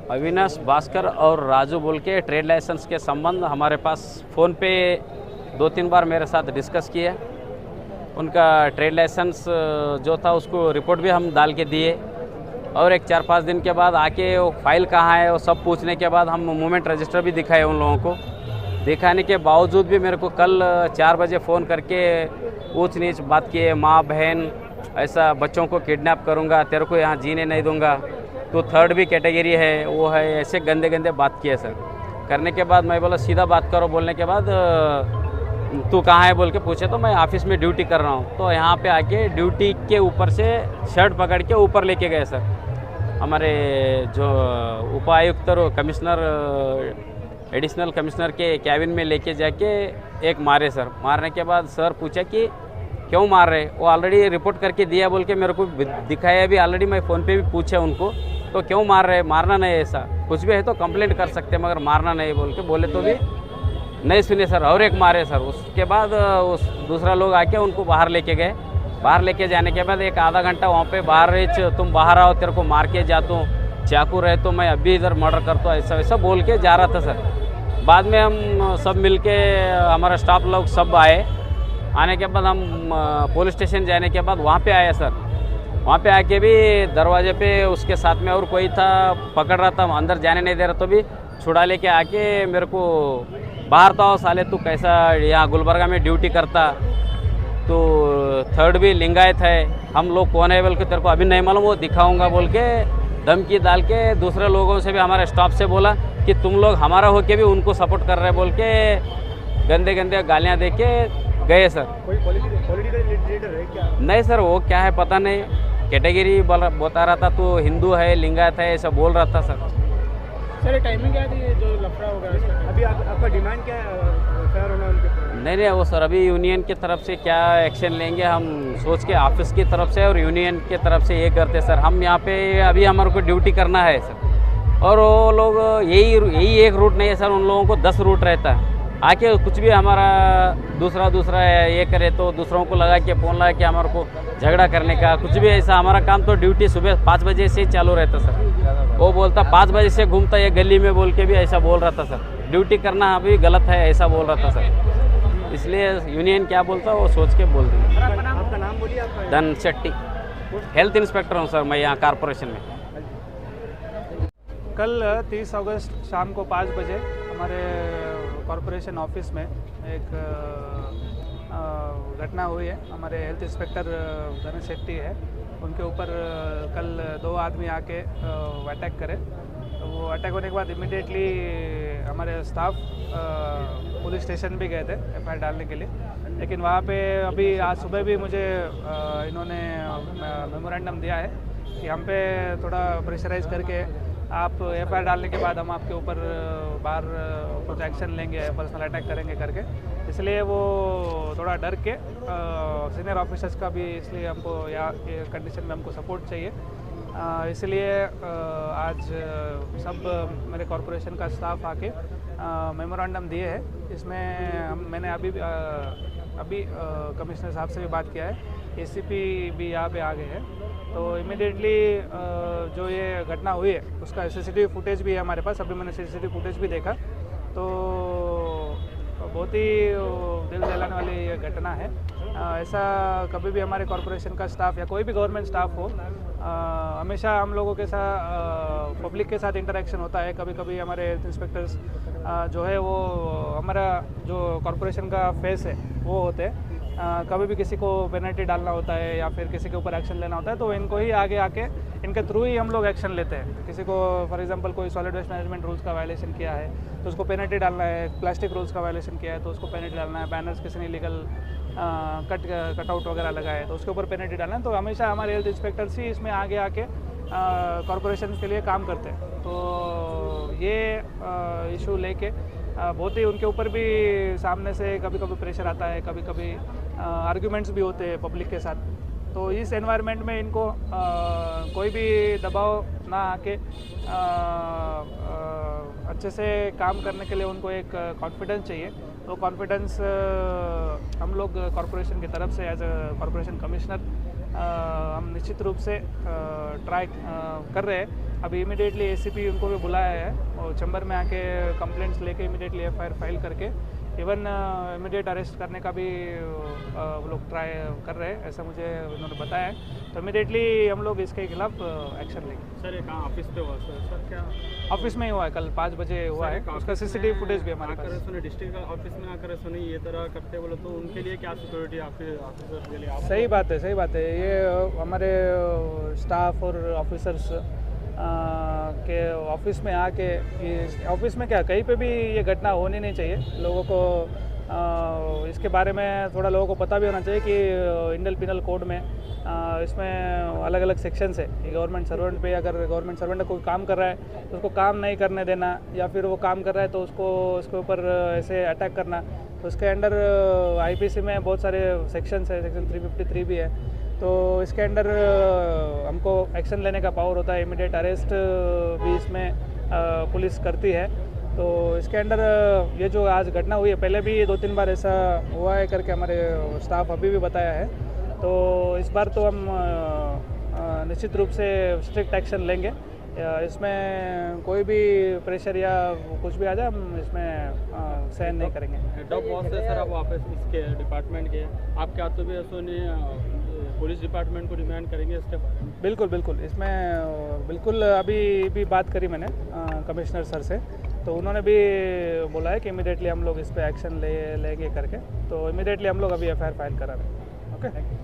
अविनाश भास्कर और राजू बोल के ट्रेड लाइसेंस के संबंध हमारे पास फ़ोन पे 2-3 बार मेरे साथ डिस्कस किए। उनका ट्रेड लाइसेंस जो था उसको रिपोर्ट भी हम डाल के दिए और एक 4-5 दिन के बाद आके वो फाइल कहाँ है वो सब पूछने के बाद हम मूवमेंट रजिस्टर भी दिखाए उन लोगों को। दिखाने के बावजूद भी मेरे को कल 4 बजे फ़ोन करके ऊंच नीच बात किए, माँ बहन ऐसा बच्चों को किडनैप करूँगा, तेरे को यहाँ जीने नहीं दूँगा, तो थर्ड भी कैटेगरी है वो है, ऐसे गंदे गंदे बात किए सर। करने के बाद मैं बोला सीधा बात करो, बोलने के बाद तू कहाँ है बोल के पूछे तो मैं ऑफिस में ड्यूटी कर रहा हूँ। तो यहाँ पे आके ड्यूटी के ऊपर से शर्ट पकड़ के ऊपर लेके गए सर। हमारे जो उपायुक्त और कमिश्नर एडिशनल कमिश्नर के कैबिन में लेके जाके एक मारे सर। मारने के बाद सर पूछा कि क्यों मार रहे, वो ऑलरेडी रिपोर्ट करके दिया बोल के मेरे को दिखाया भी, ऑलरेडी मैं फ़ोन पे भी पूछा उनको तो क्यों मार रहे, मारना नहीं है, ऐसा कुछ भी है तो कंप्लेंट कर सकते हैं मगर मारना नहीं बोल के बोले तो भी नहीं सुने सर और एक मारे सर। उसके बाद उस दूसरा लोग आके उनको बाहर लेके गए। बाहर लेके जाने के बाद एक आधा घंटा वहाँ पे बाहर रहे, तुम बाहर आओ तेरे को मार के जाता हूँ, चाकू रहे तो मैं अभी इधर मर्डर करता हूँ, ऐसा वैसा बोल के जा रहा था सर। बाद में हम सब मिल के हमारा स्टाफ लोग सब आए। आने के बाद हम पुलिस स्टेशन जाने के बाद वहाँ पे आए सर। वहाँ पे आके भी दरवाजे पे उसके साथ में और कोई था, पकड़ रहा था, अंदर जाने नहीं दे रहा, तो भी छुड़ा लेके आके मेरे को बाहर तो आओ साले, तू कैसा यहाँ गुलबर्गा में ड्यूटी करता, तो थर्ड भी लिंगायत है, हम लोग कौन है बोल के तेरे को अभी नहीं मालूम, वो दिखाऊंगा बोल के धमकी डाल के दूसरे लोगों से भी हमारे स्टाफ से बोला कि तुम लोग हमारा होके भी उनको सपोर्ट कर रहे बोल के गंदे गंदे गालियाँ दे के गए सर। कोई पॉलिटिकल लीडर है क्या? नहीं सर, वो क्या है पता नहीं, कैटेगरी बता रहा था, तो हिंदू है लिंगायत है ऐसा बोल रहा था सर। सर टाइमिंग क्या थी जो लफड़ा होगा इसका? अभी आपका डिमांड क्या है फेयर होना उनके? नहीं वो सर अभी यूनियन की तरफ से क्या एक्शन लेंगे हम सोच के ऑफिस की तरफ से और यूनियन की तरफ से ये करते सर। हम यहाँ पे अभी हमारे को ड्यूटी करना है सर और वो लोग यही एक रूट नहीं है सर, उन लोगों को 10 रूट रहता है। आके कुछ भी हमारा दूसरा ये करे तो दूसरों को लगा के फ़ोन लगा के हमारे को झगड़ा करने का कुछ भी ऐसा। हमारा काम तो ड्यूटी सुबह 5 बजे से ही चालू रहता सर। वो बोलता 5 बजे से घूमता ये गली में बोल के भी ऐसा बोल रहा था सर। ड्यूटी करना अभी गलत है ऐसा बोल रहा था सर, इसलिए यूनियन क्या बोलता वो सोच के बोल देंगे। आपका नाम बोलिए। आपका धन शेट्टी, हेल्थ इंस्पेक्टर हूँ सर मैं यहाँ कॉरपोरेशन में। कल 30 अगस्त शाम को 5 बजे हमारे कॉरपोरेशन ऑफिस में एक घटना हुई है। हमारे हेल्थ इंस्पेक्टर धन शेट्टी है, उनके ऊपर कल 2 आदमी आके अटैक करे। तो वो अटैक होने के बाद इमिडिएटली हमारे स्टाफ पुलिस स्टेशन भी गए थे एफआईआर डालने के लिए, लेकिन वहाँ पे अभी आज सुबह भी मुझे इन्होंने मेमोरेंडम दिया है कि हम पे थोड़ा प्रेशराइज करके आप एफआईआर डालने के बाद हम आपके ऊपर बाहर कुछ एक्शन लेंगे, पर्सनल अटैक करेंगे करके। इसलिए वो थोड़ा डर के सीनियर ऑफिसर्स का भी, इसलिए हमको यहाँ के कंडीशन में हमको सपोर्ट चाहिए, इसलिए आज सब मेरे कॉरपोरेशन का स्टाफ आके मेमोरेंडम दिए हैं। इसमें मैंने अभी कमिश्नर साहब से भी बात किया है, एसीपी भी यहाँ पे आ गए हैं। तो इमिडिएटली जो ये घटना हुई है उसका सीसीटीवी फुटेज भी है हमारे पास। अभी मैंने सीसीटीवी फुटेज भी देखा तो बहुत ही दिल दहलाने वाली ये घटना है। ऐसा कभी भी हमारे कॉरपोरेशन का स्टाफ या कोई भी गवर्नमेंट स्टाफ हो, हमेशा हम लोगों के साथ पब्लिक के साथ इंटरेक्शन होता है। कभी कभी हमारे हेल्थ इंस्पेक्टर्स जो है वो हमारा जो कॉरपोरेशन का फेस है वो होते हैं। कभी भी किसी को पेनल्टी डालना होता है या फिर किसी के ऊपर एक्शन लेना होता है तो इनको ही आगे आके इनके थ्रू ही हम लोग एक्शन लेते हैं। किसी को फॉर एग्जांपल कोई सॉलिड वेस्ट मैनेजमेंट रूल्स का वायलेशन किया है तो उसको पेनल्टी डालना है, प्लास्टिक रूल्स का वायलेशन किया है तो उसको पेनल्टी डालना है, बैनर्स किसी ने लीगल कटआउट वगैरह लगाए तो उसके ऊपर पेनल्टी डालना है। तो हमेशा हमारे हेल्थ इंस्पेक्टर्स ही इसमें आगे आके कॉरपोरेशन के लिए काम करते हैं। तो ये इशू लेके बहुत ही उनके ऊपर भी सामने से कभी कभी प्रेशर आता है, कभी कभी आर्ग्यूमेंट्स भी होते हैं पब्लिक के साथ। तो इस एनवायरनमेंट में इनको कोई भी दबाव ना आके अच्छे से काम करने के लिए उनको एक कॉन्फिडेंस चाहिए। तो कॉन्फिडेंस हम लोग कॉरपोरेशन की तरफ से एज अ कॉरपोरेशन कमिश्नर हम निश्चित रूप से ट्राई कर रहे हैं। अभी इमिडिएटली एसीपी उनको भी बुलाया है और चैम्बर में आके कंप्लेंट्स लेके इमिडिएटली एफआईआर फाइल करके इवन इमीडिएट अरेस्ट करने का भी वो लोग ट्राई कर रहे हैं, ऐसा मुझे उन्होंने बताया है। तो इमीडिएटली हम लोग इसके खिलाफ एक्शन लेंगे। सर ये कहाँ ऑफिस पे हुआ सर क्या ऑफिस में ही हुआ है, कल 5 बजे हुआ है। उसका सीसीटीवी फुटेज भी हमारे पास। सुने डिस्ट्रिक्ट ऑफिस में आकर सुने ये तरह करते बोले तो उनके लिए क्या सिक्योरिटी ऑफिसर के लिए आप सही बात है, सही बात है। ये हमारे स्टाफ और ऑफिसर्स के ऑफिस में आके, ऑफिस में क्या कहीं पे भी ये घटना होनी नहीं चाहिए। लोगों को इसके बारे में थोड़ा लोगों को पता भी होना चाहिए कि इंडियन पिनल कोड में इसमें अलग अलग सेक्शंस है। गवर्नमेंट सर्वेंट पे अगर गवर्नमेंट सर्वेंट कोई काम कर रहा है तो उसको काम नहीं करने देना, या फिर वो काम कर रहा है तो उसके ऊपर ऐसे अटैक करना, तो उसके अंडर आईपीसी में बहुत सारे सेक्शंस है, सेक्शन 353 भी है। तो इसके अंडर हमको एक्शन लेने का पावर होता है, इमीडिएट अरेस्ट भी इसमें पुलिस करती है। तो इसके अंडर ये जो आज घटना हुई है, पहले भी 2-3 बार ऐसा हुआ है करके हमारे स्टाफ अभी भी बताया है। तो इस बार तो हम निश्चित रूप से स्ट्रिक्ट एक्शन लेंगे। इसमें कोई भी प्रेशर या कुछ भी आ जाए हम इसमें सहन नहीं करेंगे। हेड ऑफ बॉस है सर आप ऑफिस इसके डिपार्टमेंट के, आप क्या तो भी ऐसा नहीं पुलिस डिपार्टमेंट को डिमांड करेंगे इसके बारे में? बिल्कुल बिल्कुल, इसमें बिल्कुल अभी भी बात करी मैंने कमिश्नर सर से, तो उन्होंने भी बोला है कि इमीडिएटली हम लोग इस पर एक्शन लेंगे करके। तो इमीडिएटली हम लोग अभी एफआईआर फाइल करा रहे हैं। ओके।